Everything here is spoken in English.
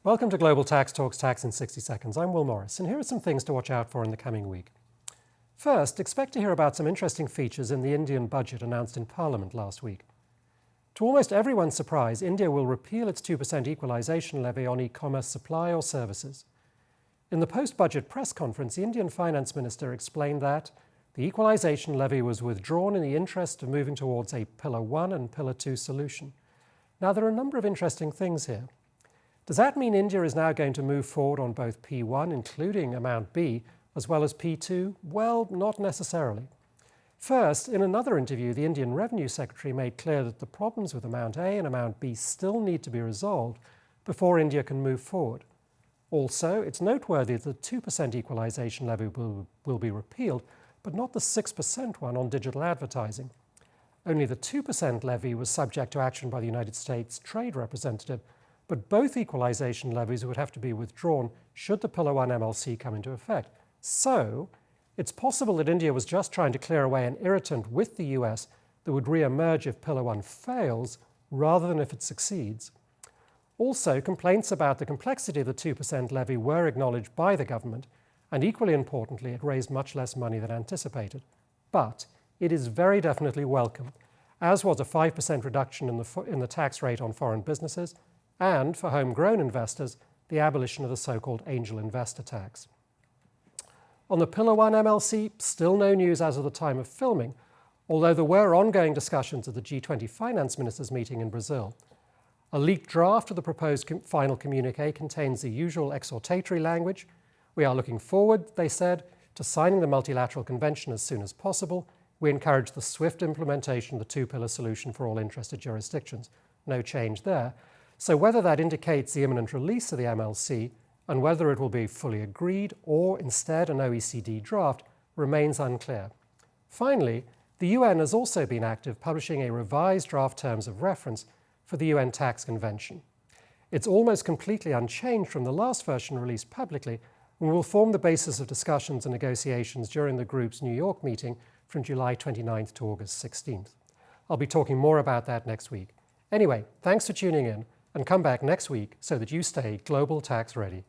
Welcome to Global Tax Talks Tax in 60 Seconds. I'm Will Morris, and here are some things to watch out for in the coming week. First, expect to hear about some interesting features in the Indian budget announced in Parliament last week. To almost everyone's surprise, India will repeal its 2% equalisation levy on e-commerce supply or services. In the post-budget press conference, the Indian Finance Minister explained that the equalisation levy was withdrawn in the interest of moving towards a Pillar 1 and Pillar 2 solution. Now, there are a number of interesting things here. Does that mean India is now going to move forward on both P1, including Amount B, as well as P2? Well, not necessarily. First, in another interview, the Indian Revenue Secretary made clear that the problems with Amount A and Amount B still need to be resolved before India can move forward. Also, it's noteworthy that the 2% equalisation levy will be repealed, but not the 6% one on digital advertising. Only the 2% levy was subject to action by the United States Trade Representative, but both equalisation levies would have to be withdrawn should the Pillar 1 MLC come into effect. So, it's possible that India was just trying to clear away an irritant with the US that would re-emerge if Pillar 1 fails, rather than if it succeeds. Also, complaints about the complexity of the 2% levy were acknowledged by the government, and equally importantly, it raised much less money than anticipated. But it is very definitely welcome, as was a 5% reduction in the tax rate on foreign businesses, and for homegrown investors, the abolition of the so-called angel investor tax. On the Pillar 1 MLC, still no news as of the time of filming, although there were ongoing discussions at the G20 finance ministers meeting in Brazil. A leaked draft of the proposed final communiqué contains the usual exhortatory language. We are looking forward, they said, to signing the multilateral convention as soon as possible. We encourage the swift implementation of the two-pillar solution for all interested jurisdictions. No change there. So whether that indicates the imminent release of the MLC and whether it will be fully agreed or instead an OECD draft remains unclear. Finally, the UN has also been active, publishing a revised draft terms of reference for the UN Tax Convention. It's almost completely unchanged from the last version released publicly and will form the basis of discussions and negotiations during the group's New York meeting from July 29th to August 16th. I'll be talking more about that next week. Anyway, thanks for tuning in, and come back next week so that you stay global tax ready.